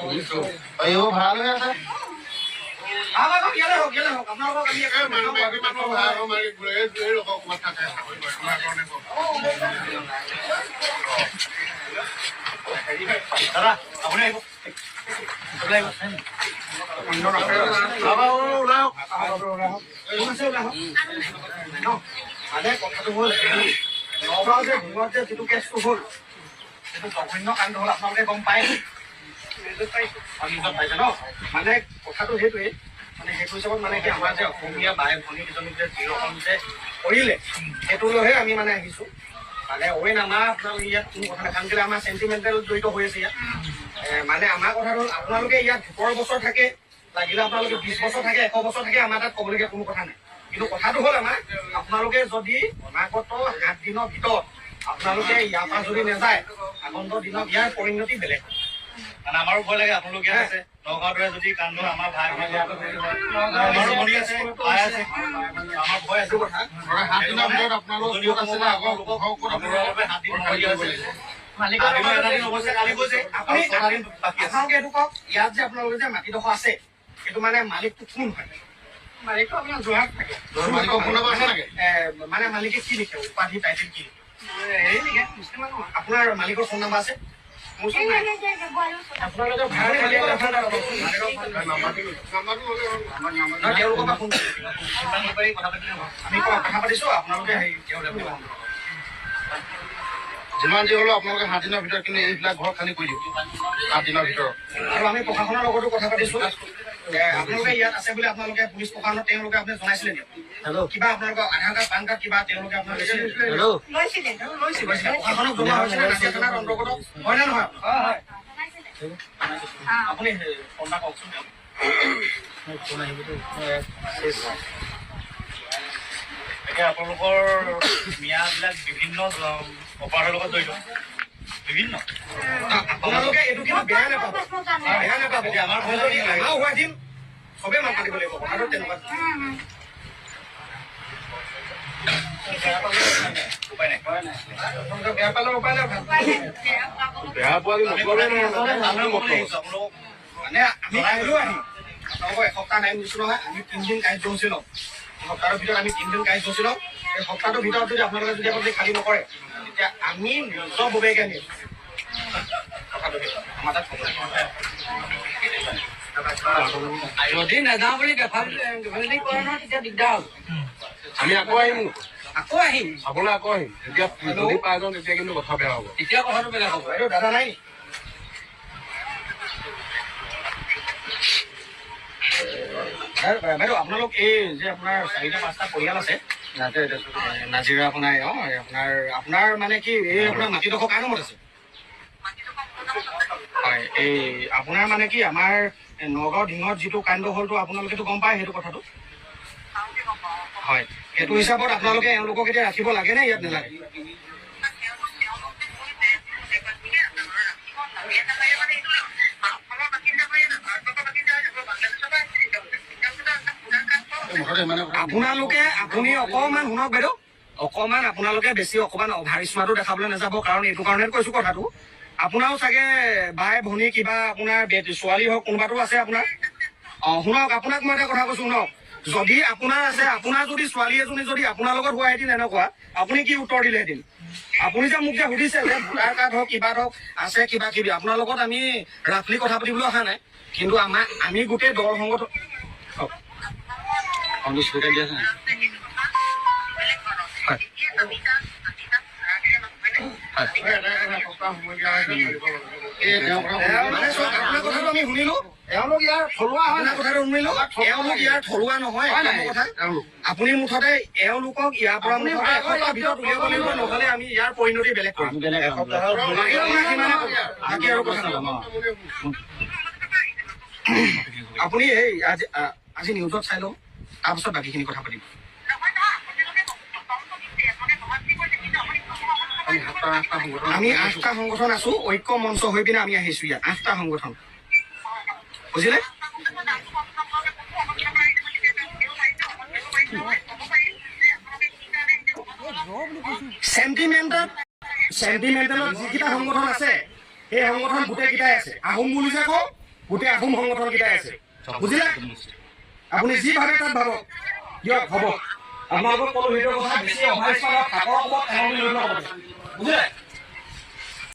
এইবোৰ ভাল হৈ আছে দাদা আপুনি আহিব মানে কথাটো হ'ল নগাঁও যে ভীমত যে যিটো কেছটো হ'ল সেইটো জঘন্য কাণ্ড হ'ল আপোনালোকে গম পায় পাইছে ন মানে কথাটো সেইটোৱেই মানে সেইটো হিচাপত মানে কি আমাৰ যে অসমীয়া বাই ভনী কেইজনী যে যিৰকম যে কৰিলে সেইটো লৈহে আমি মানে আহিছোঁ মানে অইন আমাৰ আপোনালোকে ইয়াত কোনো কথা নাই কাৰণ কেলৈ আমাৰ চেণ্টিমেণ্টেল জড়িত হৈ আছে ইয়াত মানে আমাৰ কথা হ'ল আপোনালোকে ইয়াত ১০ বছৰ থাকে লাগিলে আপোনালোকে ২০ বছৰ থাকে ১০০ বছৰ থাকে আমাৰ তাত ক'বলগীয়া কোনো কথা নাই কিন্তু কথাটো হ'ল আমাৰ আপোনালোকে যদি অনাগত ৭ দিনৰ ভিতৰত আপোনালোকে ইয়াৰ পৰা যদি নাযায় আগন্তুক দিনত ইয়াৰ পৰিণতি বেলেগ মানে আমাৰো ভয় লাগে আপোনালোক ইয়াত আছে নগাঁৱতে যদি কাণ্ড আমাৰ ভাই আমাৰো ভনী আছে ভাই আছে আমাৰ ভয় আছে কথা 7 দিনৰ ভিতৰত আপোনালোক ক'ত আছে না আগৰ লোকক ক'ত আপোনালোকে 7 দিন ভৰি আছে আপোনালোকে এইটো কওক ইয়াত যে আপোনালোকে যে মাটিডোখৰ আছে সেইটো মানে মালিকটো কোন হয় মালিকটো আপোনাৰ যোৰহাট থাকে মালিকৰ ফোন নম্বৰ আছে নেকি মানে মালিকে কি লিখে উপাধি টাইটেল কি হেৰি লিখে আপোনাৰ মালিকৰ ফোন নম্বৰ আছে আপোনালোকে তেওঁলোকৰ পৰা ফোন আমি কথা পাতিছোঁ আপোনালোকে হেৰি যিমান যি হ'লেও আপোনালোকে 7 দিনৰ ভিতৰত কিন্তু এইবিলাক ঘৰ খালী কৰি দিব 7 দিনৰ ভিতৰত আৰু আমি প্ৰশাসনৰ লগতো কথা পাতিছোঁ আপোনালোকে ইয়াত আছে বুলি আপোনালোকে পুলিচ প্ৰশাসনত তেওঁলোকে আপুনি জনাইছিলে নেকি কিবা আপোনালোকৰ আধাৰ কাৰ্ড পান কাৰ্ড কিবা তেওঁলোকে আপোনালোকে প্ৰশাসনক জনোৱা হৈছিলে নাজিৰা থানাৰ অন্তৰ্গত হয় নে নহয় আপুনি ফোন এটা কওকচোন এতিয়া আপোনালোকৰ মিয়াবিলাক বিভিন্ন অপৰাধৰ লগত জড়িত বিভিন্ন আপোনালোকে এইটো কিন্তু বেয়া নাপাব এতিয়া আমাৰ ঘৰ যদি আমাও হোৱা দিম চবেই মাত মাতিব লাগিব কথাটো তেনেকুৱা উপায় নাই বেয়া পালে উপায় নাই বেয়া পোৱালি নকৰে মানে আমি আহিলোঁ আহিম আপোনালোকৰ এসপ্তাহ টাইম দিছোঁ নহয় আমি 3 দিন কাৰ্যসূচী লওঁ সপ্তাহৰ ভিতৰত আমি 3 দিন কাৰ্যসূচী লওঁ এই সপ্তাহটোৰ ভিতৰত যদি আপোনালোকে যদি আপুনি খালী নকৰে তেতিয়া আমি নিজৰ ববেকে নিম কথাটো আমাৰ তাত যদি নাযাওঁ বুলি কৰে নহয় তেতিয়া দিগদাৰ হ'ব আমি আকৌ আহিম চাবলৈ আকৌ আহিম যেতিয়া যদি পাই যাওঁ তেতিয়া কিন্তু কথা বেয়া হ'ব তেতিয়া কথাটো বেলেগ হ'ব এইটো দাদা নাই বাইদেউ আপোনালোক এই যে আপোনাৰ 4-5টা পৰিয়াল আছে নাজিৰা আপোনাৰ আপোনাৰ মানে কি এই আপোনাৰ মাটিডোখৰ কাৰ নামত আছে হয় এই আপোনাৰ মানে কি আমাৰ নগাঁও ঢিঙত যিটো কাণ্ড হ'লতো আপোনালোকেতো গম পায় সেইটো কথাটো হয় সেইটো হিচাপত আপোনালোকে এওঁলোকক এতিয়া ৰাখিব লাগে নে ইয়াত নালাগে আপুনি অকণমান শুনক বাইদেউ অকণমান আপোনালোকে বেছি অকণমান অভাৰ স্মাৰ্টো দেখাবলৈ নাযাব কাৰণ এইটো কাৰণে কৈছোঁ কথাটো আপোনাৰো চাগে বাই ভনী কিবা আপোনাৰ ছোৱালী হওক কোনোবাটো আছে আপোনাৰ শুনক আপোনাক মই এটা কথা কৈছোঁ শুনক যদি আপোনাৰ আছে আপোনাৰ যদি ছোৱালী এজনী যদি আপোনাৰ লগত হোৱাহেঁতেন এনেকুৱা আপুনি কি উত্তৰ দিলেহেঁতেন আপুনি যে মোক যে সুধিছে যে ভোটাৰ কাৰ্ড হওক কিবা হওক আছে কিবা কিবি আপোনাৰ লগত আমি ৰাফলি কথা পাতিবলৈ অহা নাই কিন্তু আমি গোটেই দল সংগঠন আমি শুনিলো এওঁলোক ইয়াৰ থলুৱা হয় না কথাটো শুনিলো এওঁলোক ইয়াৰ থলুৱা নহয় কথা আপুনি মুঠতে এওঁলোকক ইয়াৰ পৰা এসপ্তাহৰ ভিতৰত উলিয়াব লাগিব নহ'লে আমি ইয়াৰ পৰিণতি বেলেগ কৰিম বাকী আৰু কথা আপুনি এই আজি নিউজত চাই লওঁ তাৰপিছত বাকীখিনি কথা পাতিম আমি 8টা সংগঠন আছো ঐক্য মঞ্চ হৈ পিনে আমি আহিছো ইয়াত 8টা সংগঠন বুজিলে চেণ্টিমেণ্টেলত যিকেইটা সংগঠন আছে সেই সংগঠন গোটেইকেইটাই আছে আহোম বুলি যে কওঁ গোটেই আহোম সংগঠন কেইটাই আছে বুজিলে আপুনি যি ভাবে তাত ভাবক দিয়ক হ'ব আপোনালোকক ক'লো সেইটো কথা বেছি অভাৱ ফাকৰ ক'ব বুজিলে